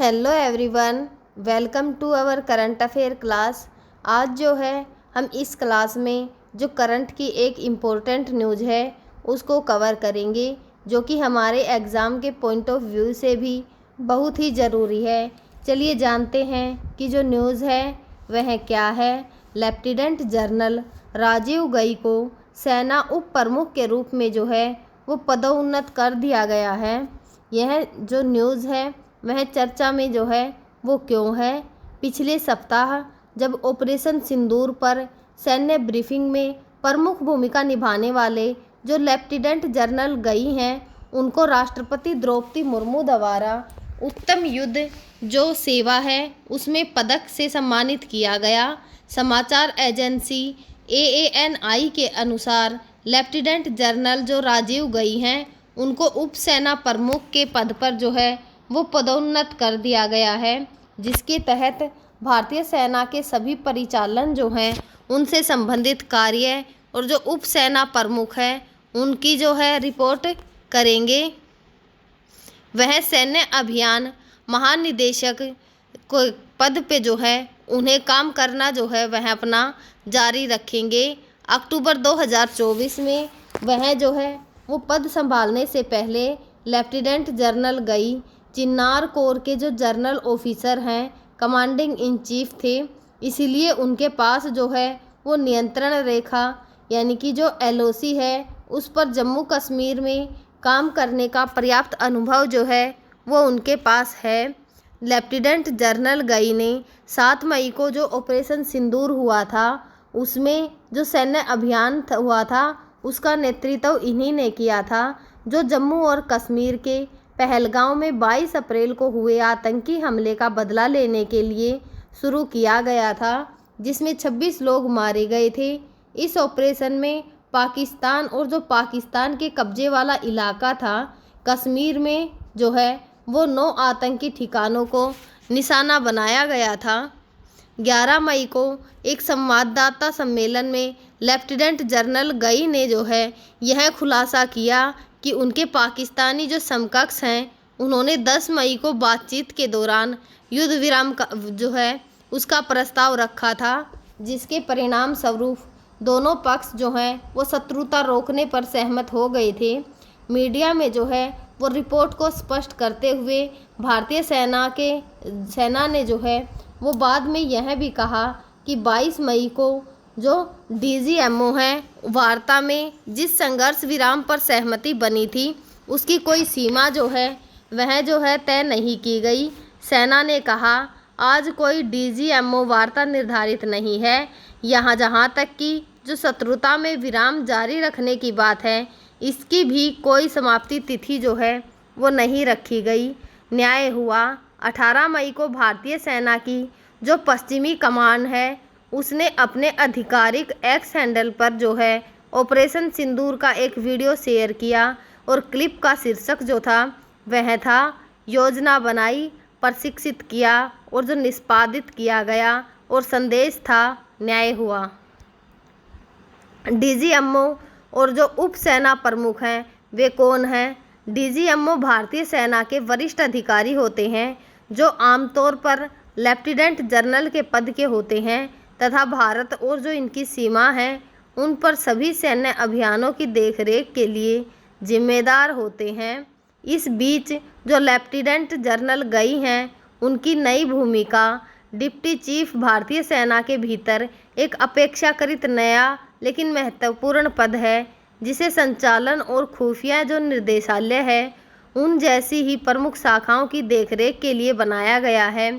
Hello everyone, welcome to our current affair class. आज जो है हम इस क्लास में जो करंट की एक इम्पोर्टेंट न्यूज़ है उसको कवर करेंगे, जो कि हमारे एग्ज़ाम के पॉइंट ऑफ व्यू से भी बहुत ही ज़रूरी है। चलिए जानते हैं कि जो न्यूज़ है वह क्या है। लेफ्टिनेंट जनरल राजीव गई को सेना उप प्रमुख के रूप में जो है वो पदोन्नत कर दिया गया है। यह जो न्यूज़ है वह चर्चा में जो है वो क्यों है। पिछले सप्ताह जब ऑपरेशन सिंदूर पर सैन्य ब्रीफिंग में प्रमुख भूमिका निभाने वाले जो लेफ्टिनेंट जनरल गई हैं उनको राष्ट्रपति द्रौपदी मुर्मू द्वारा उत्तम युद्ध जो सेवा है उसमें पदक से सम्मानित किया गया। समाचार एजेंसी AANI के अनुसार लेफ्टिनेंट जनरल जो राजीव गई हैं उनको उप सेना प्रमुख के पद पर जो है वो पदोन्नत कर दिया गया है, जिसके तहत भारतीय सेना के सभी परिचालन जो हैं उनसे संबंधित कार्य और जो उप सेना प्रमुख है उनकी जो है रिपोर्ट करेंगे। वह सैन्य अभियान महानिदेशक को पद पे जो है उन्हें काम करना जो है वह अपना जारी रखेंगे। अक्टूबर 2024 में वह जो है वो पद संभालने से पहले लेफ्टिनेंट जनरल गई चिन्नार कोर के जो जनरल ऑफिसर हैं, कमांडिंग इन चीफ थे, इसीलिए उनके पास जो है वो नियंत्रण रेखा यानी कि जो LOC है उस पर जम्मू कश्मीर में काम करने का पर्याप्त अनुभव जो है वो उनके पास है। लेफ्टिनेंट जनरल गई ने 7 मई को जो ऑपरेशन सिंदूर हुआ था उसमें जो सैन्य अभियान हुआ था उसका नेतृत्व इन्हीं ने किया था, जो जम्मू और कश्मीर के पहलगांव में 22 अप्रैल को हुए आतंकी हमले का बदला लेने के लिए शुरू किया गया था, जिसमें 26 लोग मारे गए थे। इस ऑपरेशन में पाकिस्तान और जो पाकिस्तान के कब्जे वाला इलाका था कश्मीर में जो है वो 9 आतंकी ठिकानों को निशाना बनाया गया था। 11 मई को एक संवाददाता सम्मेलन में लेफ्टिनेंट जनरल गई ने जो है यह खुलासा किया कि उनके पाकिस्तानी जो समकक्ष हैं उन्होंने 10 मई को बातचीत के दौरान युद्ध विराम का जो है उसका प्रस्ताव रखा था, जिसके परिणाम स्वरूप दोनों पक्ष जो हैं वो शत्रुता रोकने पर सहमत हो गए थे। मीडिया में जो है वो रिपोर्ट को स्पष्ट करते हुए भारतीय सेना ने जो है वो बाद में यह भी कहा कि 22 मई को जो DGMO है वार्ता में जिस संघर्ष विराम पर सहमति बनी थी उसकी कोई सीमा जो है वह जो है तय नहीं की गई। सेना ने कहा आज कोई DGMO वार्ता निर्धारित नहीं है। जहाँ तक कि जो शत्रुता में विराम जारी रखने की बात है इसकी भी कोई समाप्ति तिथि जो है वो नहीं रखी गई। न्याय हुआ। 18 मई को भारतीय सेना की जो पश्चिमी कमान है उसने अपने आधिकारिक एक्स हैंडल पर जो है ऑपरेशन सिंदूर का एक वीडियो शेयर किया और क्लिप का शीर्षक जो था वह था योजना बनाई, प्रशिक्षित किया और जो निष्पादित किया गया, और संदेश था न्याय हुआ। DGMO और जो उप सेना प्रमुख हैं वे कौन हैं? DGMO भारतीय सेना के वरिष्ठ अधिकारी होते हैं जो आमतौर पर लेफ्टिनेंट जनरल के पद के होते हैं तथा भारत और जो इनकी सीमा है उन पर सभी सैन्य अभियानों की देखरेख के लिए जिम्मेदार होते हैं। इस बीच जो लेफ्टिनेंट जनरल गई हैं उनकी नई भूमिका डिप्टी चीफ भारतीय सेना के भीतर एक अपेक्षाकृत नया लेकिन महत्वपूर्ण पद है, जिसे संचालन और खुफिया जो निर्देशालय है उन जैसी ही प्रमुख शाखाओं की देखरेख के लिए बनाया गया है।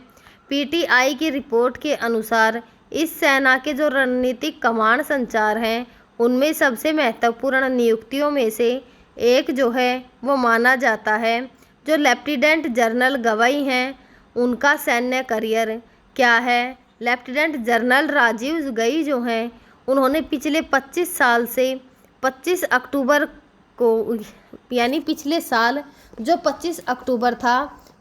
PTI की रिपोर्ट के अनुसार इस सेना के जो रणनीतिक कमांड संचार हैं उनमें सबसे महत्वपूर्ण नियुक्तियों में से एक जो है वो माना जाता है। जो लेफ्टिनेंट जनरल गवई हैं उनका सैन्य करियर क्या है? लेफ्टिनेंट जनरल राजीव गई जो हैं उन्होंने पिछले 25 साल से 25 अक्टूबर को यानी पिछले साल जो 25 अक्टूबर था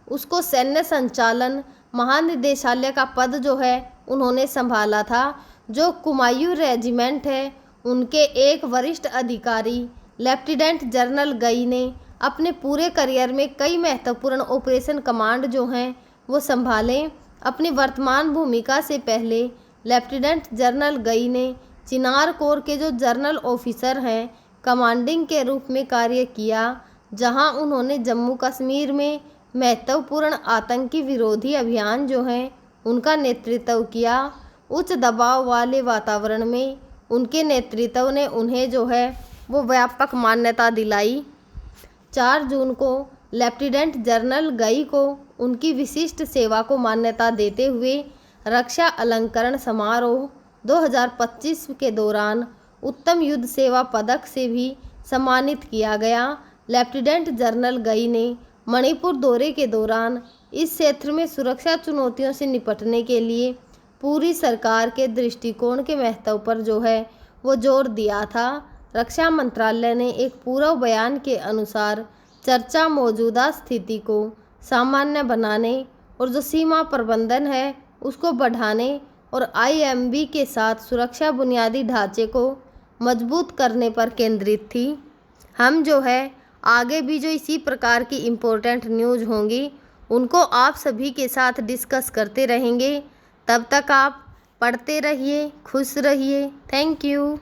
उसको सैन्य संचालन महानिदेशालय का पद जो है उन्होंने संभाला था। जो कुमायूं रेजिमेंट है उनके एक वरिष्ठ अधिकारी लेफ्टिनेंट जनरल गई ने अपने पूरे करियर में कई महत्वपूर्ण ऑपरेशन कमांड जो हैं वो संभालें। अपनी वर्तमान भूमिका से पहले लेफ्टिनेंट जनरल गई ने चिनार कोर के जो जनरल ऑफिसर हैं कमांडिंग के रूप में कार्य किया, जहां उन्होंने जम्मू कश्मीर में महत्वपूर्ण आतंकी विरोधी अभियान जो हैं उनका नेतृत्व किया। उच्च दबाव वाले वातावरण में उनके नेतृत्व ने उन्हें जो है वो व्यापक मान्यता दिलाई। 4 जून को लेफ्टिनेंट जनरल गई को उनकी विशिष्ट सेवा को मान्यता देते हुए रक्षा अलंकरण समारोह 2025 के दौरान उत्तम युद्ध सेवा पदक से भी सम्मानित किया गया। लेफ्टिनेंट जनरल गई ने मणिपुर दौरे के दौरान इस क्षेत्र में सुरक्षा चुनौतियों से निपटने के लिए पूरी सरकार के दृष्टिकोण के महत्व पर जो है वो जोर दिया था। रक्षा मंत्रालय ने एक पूर्व बयान के अनुसार चर्चा मौजूदा स्थिति को सामान्य बनाने और जो सीमा प्रबंधन है उसको बढ़ाने और IMB के साथ सुरक्षा बुनियादी ढांचे को मजबूत करने पर केंद्रित थी। हम जो है आगे भी जो इसी प्रकार की इम्पोर्टेंट न्यूज़ होंगी उनको आप सभी के साथ डिस्कस करते रहेंगे। तब तक आप पढ़ते रहिए, खुश रहिए। Thank you.